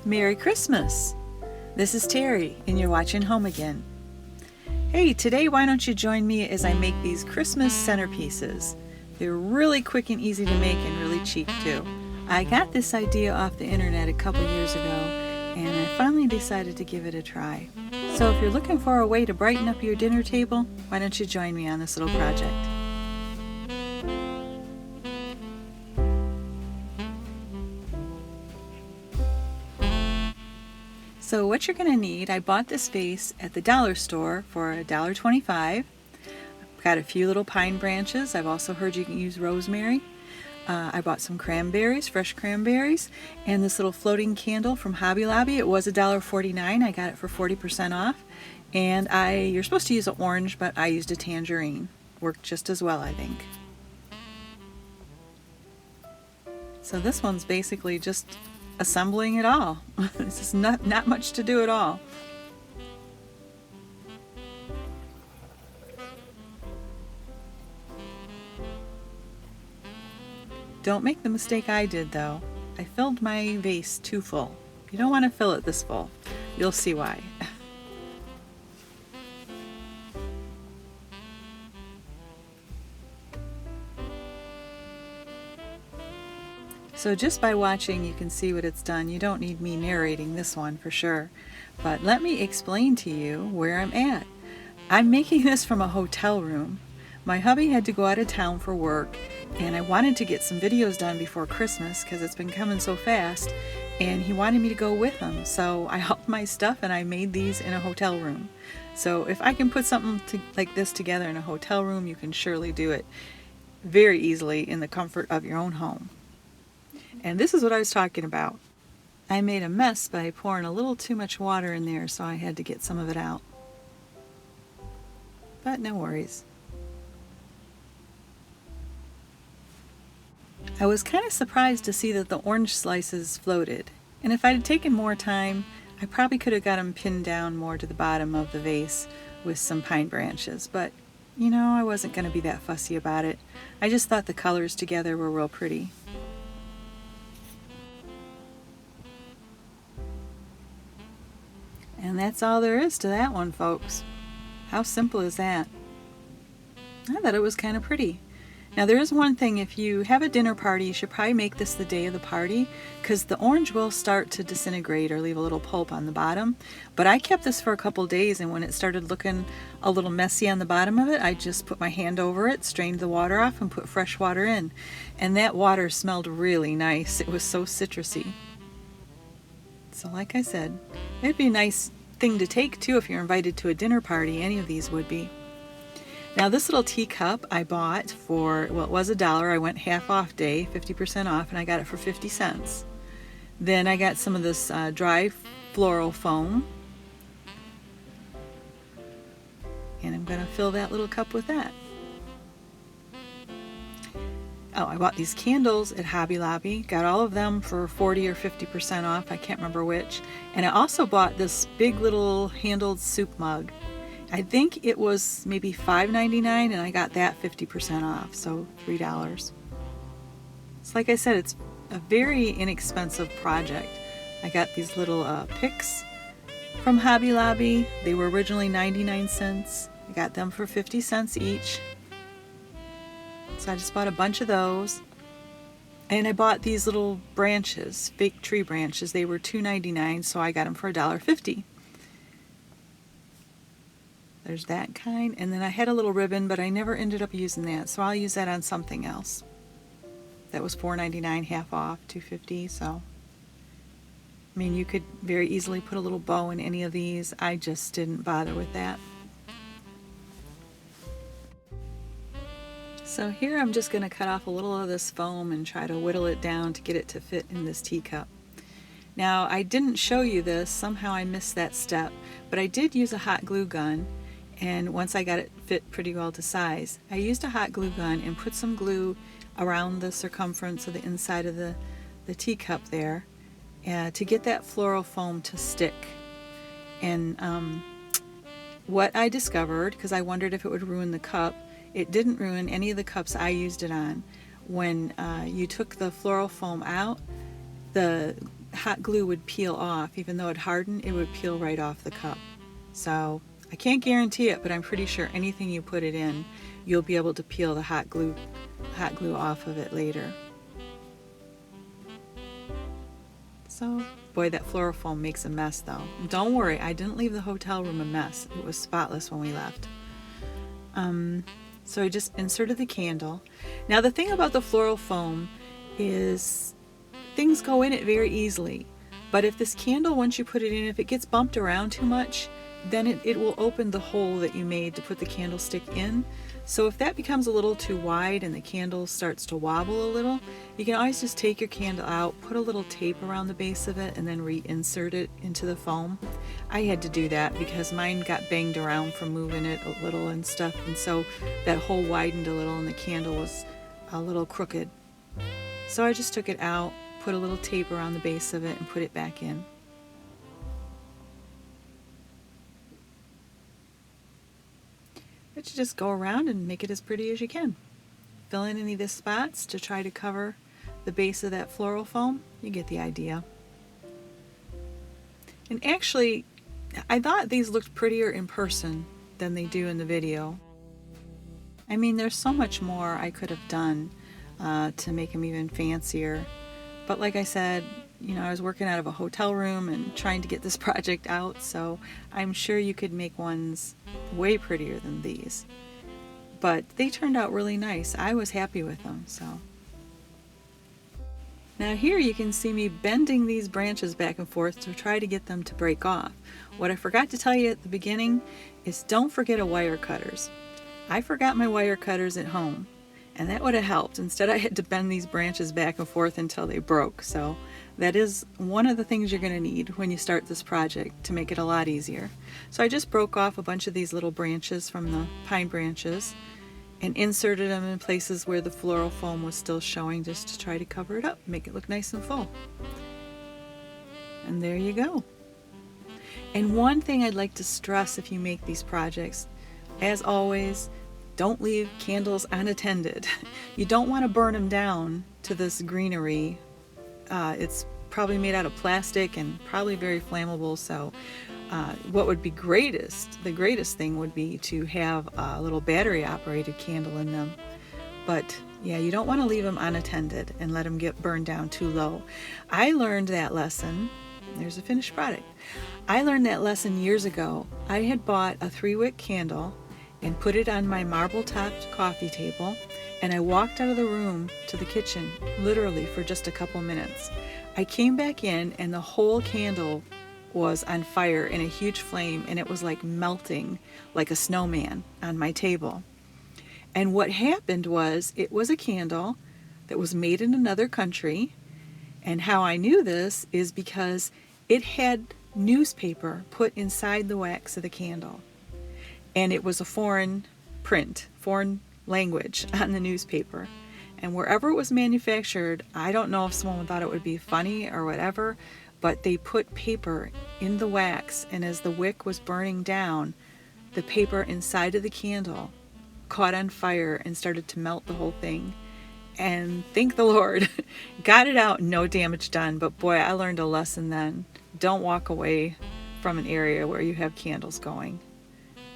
Merry Christmas! This is Terry, and you're watching Home Again. Hey, today why don't you join me as I make these Christmas centerpieces? They're really quick and easy to make and really cheap too. I got this idea off the internet a couple years ago, and I finally decided to give it a try. So if you're looking for a way to brighten up your dinner table, why don't you join me on this little project? So what you're going to need, I bought this vase at the dollar store for $1.25. I've got a few little pine branches. I've also heard you can use rosemary. I bought some cranberries, fresh cranberries, and this little floating candle from Hobby Lobby. It was $1.49. I got it for 40% off. And you're supposed to use an orange, but I used a tangerine. Worked just as well, I think. So this one's basically just assembling it all. This is not much to do at all. Don't make the mistake I did though. I filled my vase too full. You don't want to fill it this full. You'll see why. So just by watching you can see what it's done. You don't need me narrating this one for sure. But let me explain to you where I'm at. I'm making this from a hotel room. My hubby had to go out of town for work, and I wanted to get some videos done before Christmas because it's been coming so fast, and he wanted me to go with him. So I helped my stuff and I made these in a hotel room. So if I can put something like this together in a hotel room, you can surely do it very easily in the comfort of your own home. And this is what I was talking about. I made a mess by pouring a little too much water in there, so I had to get some of it out. But no worries. I was kind of surprised to see that the orange slices floated. And if I'd taken more time, I probably could have got them pinned down more to the bottom of the vase with some pine branches. But, you know, I wasn't going to be that fussy about it. I just thought the colors together were real pretty. And that's all there is to that one, folks. How simple is that? I thought it was kind of pretty. Now there is one thing, if you have a dinner party, you should probably make this the day of the party, because the orange will start to disintegrate or leave a little pulp on the bottom. But I kept this for a couple days, and when it started looking a little messy on the bottom of it, I just put my hand over it, strained the water off, and put fresh water in. And that water smelled really nice. It was so citrusy. So like I said, it'd be a nice thing to take too if you're invited to a dinner party. Any of these would be. Now this little teacup I bought for, well, it was $1. I went half off day, 50% off, and I got it for 50 cents. Then I got some of this dry floral foam. And I'm going to fill that little cup with that. Oh, I bought these candles at Hobby Lobby. Got all of them for 40 or 50% off. I can't remember which. And I also bought this big little handled soup mug. I think it was maybe $5.99, and I got that 50% off, so $3. So like I said, it's a very inexpensive project. I got these little picks from Hobby Lobby. They were originally 99 cents. I got them for 50 cents each. So I just bought a bunch of those. And I bought these little branches, fake tree branches. They were $2.99, so I got them for $1.50. There's that kind. And then I had a little ribbon, but I never ended up using that, so I'll use that on something else. That was $4.99, half off, $2.50. So, I mean, you could very easily put a little bow in any of these. I just didn't bother with that. So here I'm just going to cut off a little of this foam and try to whittle it down to get it to fit in this teacup. Now I didn't show you this, somehow I missed that step, but I did use a hot glue gun, and once I got it fit pretty well to size, I used a hot glue gun and put some glue around the circumference of the inside of the teacup there to get that floral foam to stick. And what I discovered, because I wondered if it would ruin the cup, it didn't ruin any of the cups I used it on. When you took the floral foam out, the hot glue would peel off. Even though it hardened, it would peel right off the cup. So I can't guarantee it, but I'm pretty sure anything you put it in, you'll be able to peel the hot glue off of it later. So, boy, that floral foam makes a mess though. Don't worry, I didn't leave the hotel room a mess. It was spotless when we left. So I just inserted the candle. Now the thing about the floral foam is things go in it very easily. But if this candle, once you put it in, if it gets bumped around too much, then it will open the hole that you made to put the candlestick in. So if that becomes a little too wide and the candle starts to wobble a little, you can always just take your candle out, put a little tape around the base of it, and then reinsert it into the foam. I had to do that because mine got banged around from moving it a little and stuff, and so that hole widened a little and the candle was a little crooked. So I just took it out, put a little tape around the base of it, and put it back in. But you just go around and make it as pretty as you can. Fill in any of the spots to try to cover the base of that floral foam. You get the idea. And actually, I thought these looked prettier in person than they do in the video. I mean, there's so much more I could have done to make them even fancier. But like I said, you know, I was working out of a hotel room and trying to get this project out, so I'm sure you could make ones way prettier than these. But they turned out really nice. I was happy with them, so. Now here you can see me bending these branches back and forth to try to get them to break off. What I forgot to tell you at the beginning is don't forget wire cutters. I forgot my wire cutters at home, and that would have helped. Instead I had to bend these branches back and forth until they broke. So that is one of the things you're going to need when you start this project to make it a lot easier. So I just broke off a bunch of these little branches from the pine branches and inserted them in places where the floral foam was still showing, just to try to cover it up, make it look nice and full. And there you go. And one thing I'd like to stress if you make these projects, as always, don't leave candles unattended. You don't want to burn them down to this greenery. It's probably made out of plastic and probably very flammable, so what would be the greatest thing would be to have a little battery operated candle in them. But yeah, you don't want to leave them unattended and let them get burned down too low. I learned that lesson. There's a finished product. I learned that lesson years ago. I had bought a 3-wick candle and put it on my marble-topped coffee table, and I walked out of the room to the kitchen literally for just a couple minutes. I came back in and the whole candle was on fire in a huge flame, and it was like melting like a snowman on my table. And what happened was, it was a candle that was made in another country, and how I knew this is because it had newspaper put inside the wax of the candle, and it was a foreign print, foreign language on the newspaper. And wherever it was manufactured, I don't know if someone thought it would be funny or whatever, but they put paper in the wax, and as the wick was burning down, the paper inside of the candle caught on fire and started to melt the whole thing. And thank the Lord, got it out, no damage done. But boy, I learned a lesson then. Don't walk away from an area where you have candles going.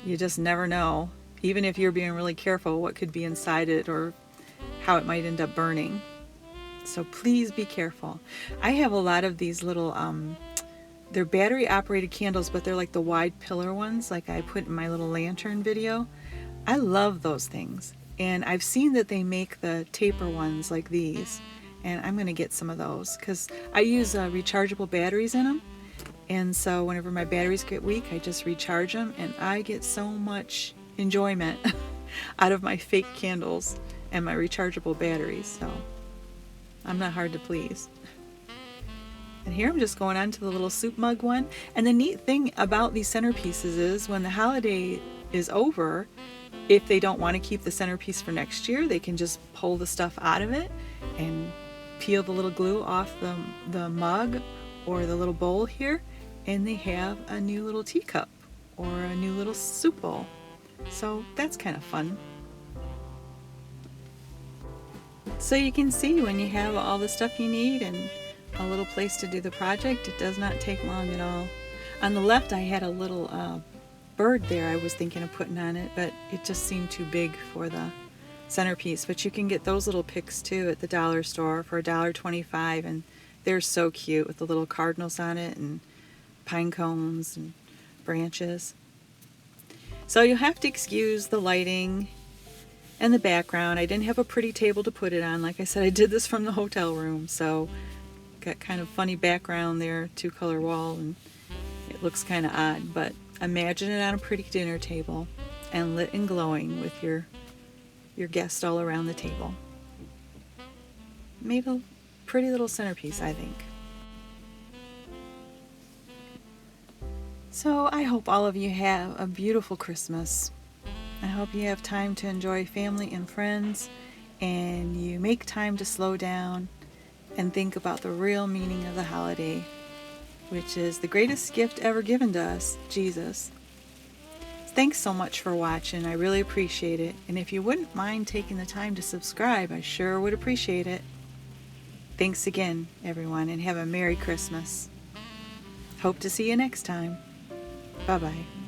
You just never know, even if you're being really careful, what could be inside it or how it might end up burning. So please be careful. I have a lot of these little, they're battery operated candles, but they're like the wide pillar ones, like I put in my little lantern video. I love those things. And I've seen that they make the taper ones like these, and I'm going to get some of those because I use rechargeable batteries in them. And so whenever my batteries get weak, I just recharge them, and I get so much enjoyment out of my fake candles and my rechargeable batteries. So I'm not hard to please. And here I'm just going on to the little soup mug one. And the neat thing about these centerpieces is when the holiday is over, if they don't want to keep the centerpiece for next year, they can just pull the stuff out of it and peel the little glue off the mug or the little bowl here, and they have a new little teacup or a new little soup bowl. So that's kind of fun. So you can see when you have all the stuff you need and a little place to do the project, it does not take long at all. On the left I had a little bird there I was thinking of putting on it, but it just seemed too big for the centerpiece. But you can get those little picks too at the dollar store for $1.25, and they're so cute with the little cardinals on it and pine cones and branches. So you'll have to excuse the lighting and the background. I didn't have a pretty table to put it on. Like I said, I did this from the hotel room, so got kind of funny background there, 2-color wall, and it looks kind of odd. But imagine it on a pretty dinner table and lit and glowing with your guests all around the table. Made a pretty little centerpiece, I think. So I hope all of you have a beautiful Christmas. I hope you have time to enjoy family and friends, and you make time to slow down and think about the real meaning of the holiday, which is the greatest gift ever given to us, Jesus. Thanks so much for watching. I really appreciate it. And if you wouldn't mind taking the time to subscribe, I sure would appreciate it. Thanks again, everyone, and have a Merry Christmas. Hope to see you next time. Bye-bye.